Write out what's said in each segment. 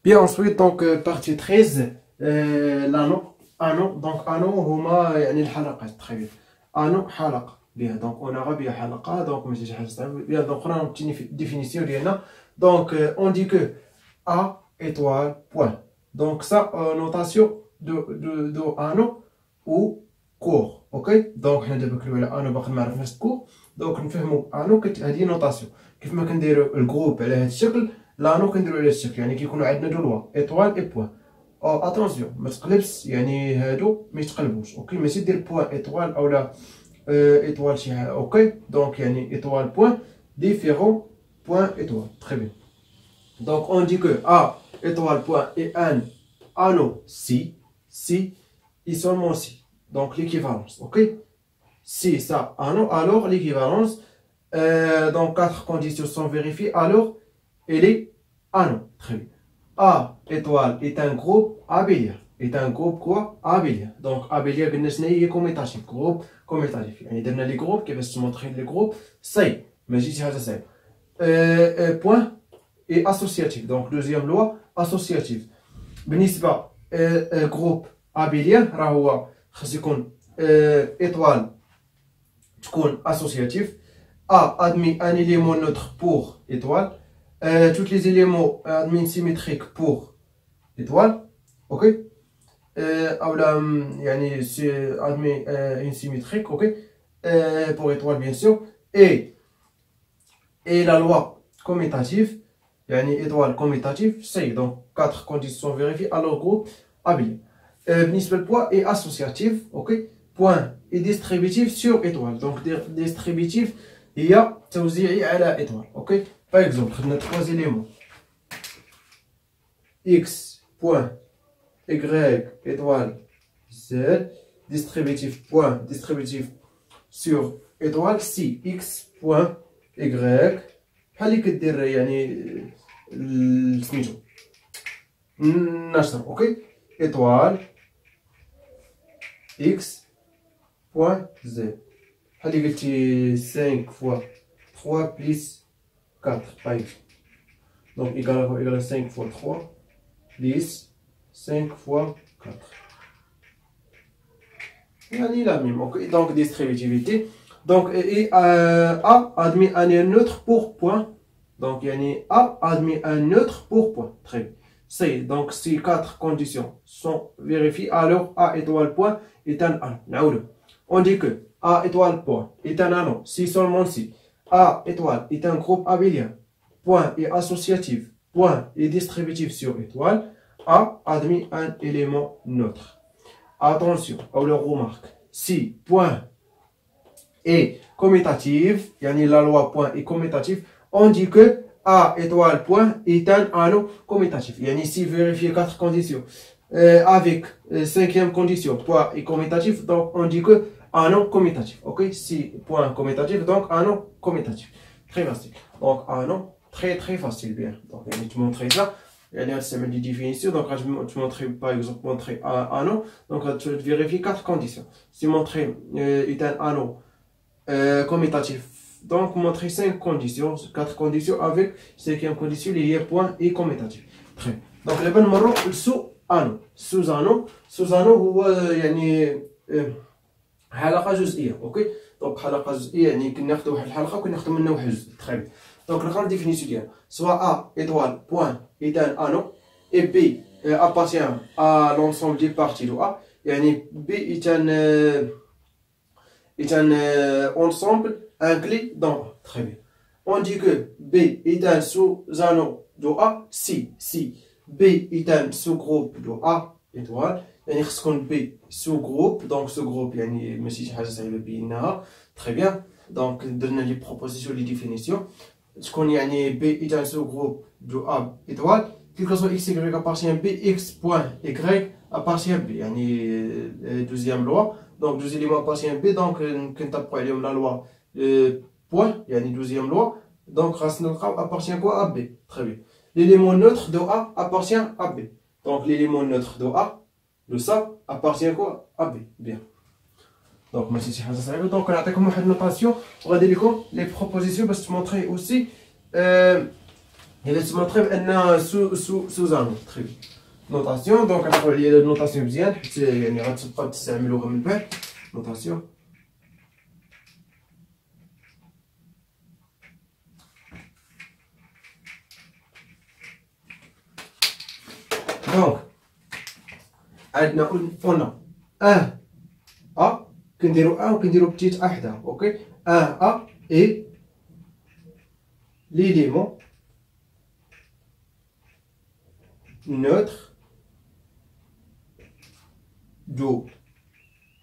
Bien, ensuite, donc, partie 13, l'anneau. Anneau, donc, anneau, هما يعني الحلقات. Très bien. Anneau, حلقة. Bien, donc, on aura bien حلقة, donc, mais c'est bien, donc, on a une petite définition, ديالنا. Donc, on dit que A étoile, point. Donc, ça, notation de anneau ou court. Ok? Donc, on a دابا على anneau باقي ما عرفناش court. Donc, نفهموا anneau هذه notation. كيف ما كنديروا الجروب على هذا الشكل. لانو كنديرو على الشكل يعني كيكونوا عندنا دو لوا ايطوال اي بوان او اتونسيون ما تقلبش يعني هادو ما يتقلبوش اوكي ماشي دير بوان ايطوال او لا ايطوال شي حاجه اوكي دونك يعني ايطوال بوان ديفيرون بوان ايطوال تري بيان دونك اون دي كو ا ايطوال بوان اي ان انو سي اي سولمون سي دونك ليكيفالونس اوكي si ça anneau alors l'équivalence donc 4 conditions sont vérifiées alors elle est anneau. Très bien. A étoile est un groupe abélien. Est un groupe quoi? Abélien. Donc abélien بالنسبة لي commutatif. Groupe commutatif. يعني درنا les groupes كيفاش تمونطري les groupes صعيب ماشي شي حاجة صعيبة. Point et associatif. Donc deuxième loi associative. بالنسبة groupe abélien راه هو خاص يكون étoile تكون associatif. A admis un élément neutre pour étoile. Tous les éléments admis symétriques pour étoile, ok. Ou là, c'est admis une symétrique, ok. Pour étoile bien sûr. Et la loi commutative, étoile commutative, c'est donc 4 conditions vérifiées. Alors groupe abélien. Le poids est associatif, ok. Point est distributif sur étoile. Donc distributif, il y a توزيعي على étoile, ok. Par exemple, on a 3 éléments. X, point, Y, étoile, Z, distributif, point, distributif sur étoile, si X, point, Y, بحال كدير يعني سميتو النشر اوكي étoile X, point, Z بحال قلتي 5 fois 3 plus 4 par exemple. Donc égal à 5 fois 3 plus 5 fois 4. يعني la même. Okay. Donc distributivité. Donc A admet un neutre pour point. Donc A admet un neutre pour point. Très bien. C'est donc si 4 conditions sont vérifiées, alors A étoile point est un anneau. On dit que A étoile point est un anneau si seulement si A étoile est un groupe abélien. Point est associatif. Point est distributif sur étoile. A admis un élément neutre. Attention, on le remarque. Si point est commutatif, la loi point est commutatif, on dit que A étoile point est un anneau commutatif. Si vérifier 4 conditions avec 5e condition, point est commutatif, donc on dit que anneau commutatif. Ok, si point commutatif, donc anneau commutatif. Très facile. Donc anneau très facile, bien. Donc je vais te montrer ça. Il y a une définition. Donc je vais te montrer par exemple montrer un anneau. Donc tu vas vérifier 4 conditions. Si montrer est un anneau commutatif, donc montrer 5 conditions, 4 conditions avec 5e condition liée point et commutatif. Très bien. Donc les bonnes marrons sous anneau. Sous anneau هو يعني حلقة جزئية، اوكي؟ دونك حلقة جزئية يعني كناخدو واحد الحلقة وكناخدو منها واحد الجزء، تخي بيان. دونك نقرا الديفينيسيون ديالها، سوا A étoile point est un anneau et B appartient à l'ensemble des parties de A، يعني B est un ensemble inclus dans A، très bien. On dit que B est un sous-anneau de A si B est un sous-groupe de A étoile. يعني خص تكون بي سو جروب دونك سو جروب يعني ماشي شي حاجه صعيبه بينها تري بيان دونك درنا لي بروبوزيسيون لي ديفينيسيون تكون يعني بي ايتال سو جروب دو ا ايطوال كيلكو سو اكس اي ابارتيان بي اكس بوين ايكغيك ابارتيان بي يعني دوزيام لوا دونك دوز ليمون ابارتيان بي دونك كنطبقوا عليهم لا لوا بوين يعني دوزيام لوا دونك خاصنا نلقاو ابارتيان كوا ا بي تري بيان ليليمون نوتر دو ا ابارتيان ا بي دونك ليليمون نوتر دو ا de ça appartient quoi à B. Bien. Donc, moi, c'est ça. Donc, on a une notation. On va dire les propositions parce que je montrer aussi هذا تسمى تخيب ان سوزانو تخيب نوتاسيون. دونك عرفوا عليا هاد النوتاسيون مزيان حيت يعني غتبقاو تستعملوها من بعد. نوتاسيون دونك عندنا قلنا ا كنديرو وكنديرو بتيت حداها. اوكي ا اي l'élément neutre de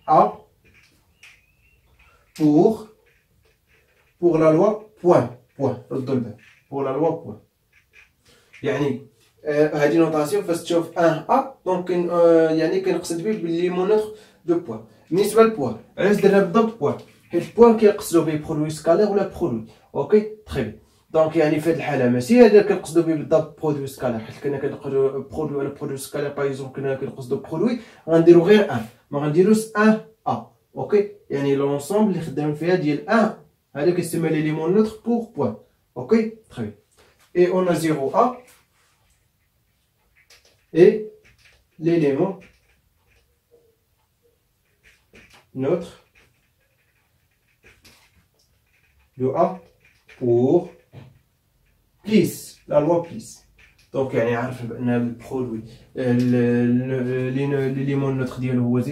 A pour la loi point. ردوا البال pour la loi point. يعني هذه نوتاسيون فاش تشوف ا دونك يعني كنقصد به بالليمون نوتر دو بوان. بالنسبه للبوان علاش درنا بالضبط بوان؟ حيت البوان كيقصدوا به برودوي سكالير ولا برودوي. اوكي تري بيان. دونك يعني في هذه الحاله ماشي هذا كنقصدوا به بالضبط برودوي سكالير، حيت كنا كنقولوا برودوي ولا برودوي سكالير باغ اكزومبل كنا كنقصدوا برودوي غنديروا غير ما غنديروش ا. اوكي يعني لونسومبل اللي خدامين فيها ديال هذا كيسمى ليليمون نوتر بور بوان. اوكي تري بيان. اي اون ا 0 ا et l'élément neutre de A pour plus, la loi plus. Donc يعني عارف بان البرودوي l'élément neutre ديالو هو 1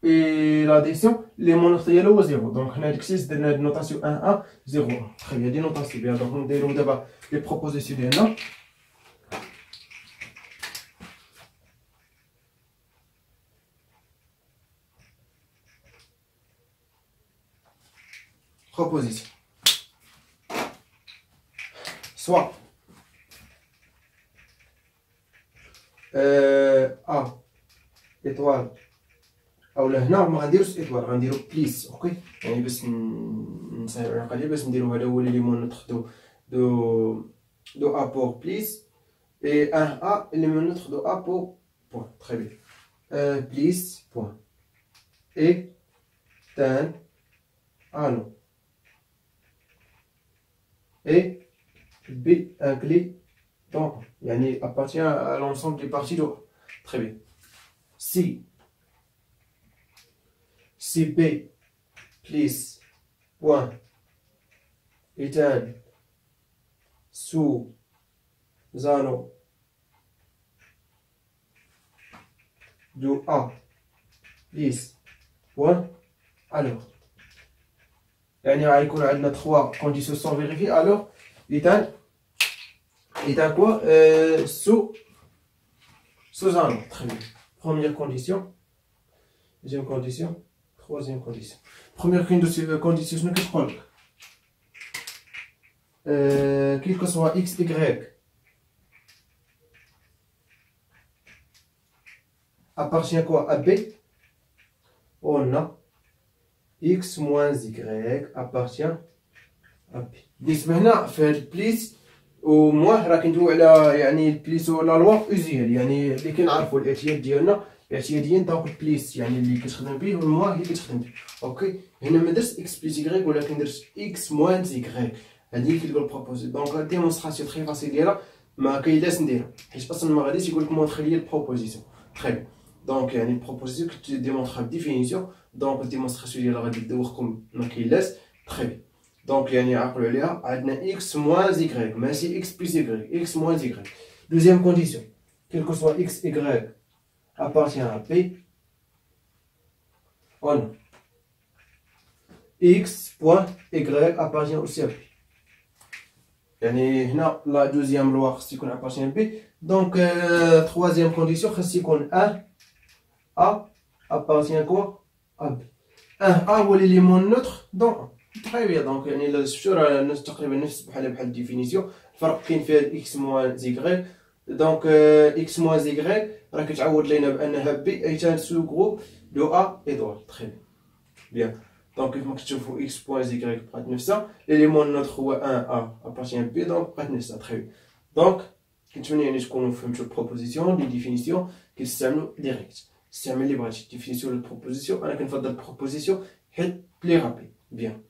et l'addition l'élément neutre ديالو هو 0. دونك حنا داكشي درنا هاد النوتاسيون 1 0 très bien. دي نوتاسيون بيان. دونك نديرو دابا لي بروبوزيسيون ديالنا. Proposition. Soit A étoile او لهنا ما غنديروش ايطوال غنديرو بليس. اوكي يعني باش نسهل على القضيه باش نديرو هذا هو ليليمون نوتر دو ا بور بليس et un a élément neutre de a pour point. Très bien. Plus point et un anneau et B inclus donc yani appartient à l'ensemble des parties de A. Très bien. Si B plus point est un sous-anneau de A plus point alors يعني غيكون عندنا 3 conditions sont vérifiées alors est un quoi sous-anneau. Très bien. Première condition, deuxième condition, troisième condition. Première condition شنو كتقول لك؟ quel que soit x y appartient quoi à B, on a x moins y appartient à B. بالنسبة هنا في هاد البليس ومواه راه كندويو على يعني البليس ولا لوا اوزيال يعني اللي كنعرفوا الاعتياد ديالنا اعتياديا. دونك البليس يعني اللي كتخدم به والمواه اللي كتخدم به. اوكي هنا ما درتش اكس بليس يكغيك ولكن درت اكس موان يكغيك. هادي كيقول بروبوزي. دونك لا ديمونستراسيون تري فاسيل ديالها ما كاينلاش نديرها حيت اصلا ما غاديش يقول لك مونطري لي البروبوزيسيون. تري دونك يعني البروبوزيسيون كتديمونطرا بديفينيسيون. دونك الديمونستراسيون ديالها غادي تدوخكم ما كاينلاش. تري دونك يعني عقلوا عليها عندنا x moins y ماشي x plus y x moins y. Deuxième condition, quel que soit x y appartient à P, on x point y appartient aussi à P. يعني هنا la deuxième loi خص يكون appartient à P. Donc troisième condition خص يكون 1 A appartient quoi à B. 1 A هو l'élément neutre donc très bien. donc يعني الا شفتو راه الناس تقريبا نفس بحال الديفينيسيون. الفرق كاين فيها اكس موان زيكغيك. دونك اكس موان زيكغيك راه كتعوض لينا بانها بي اي تان سو جروب دو ا ايطوال. تري بيان. دونك كيف ما كتشوفوا اكس بوان زيكغيك بقات نفسها. ليليمون نوتر هو 1 ا ابارتيان بي دونك بقات نفسها. تري بيان. دونك كنتمنى يعني تكونوا فهمتوا البروبوزيسيون لي ديفينيسيون كيستعملوا ديريكت. استعمل اللي بغيتي ديفينيسيون ولا بروبوزيسيون. انا كنفضل البروبوزيسيون حيت بلي رابيد. بيان.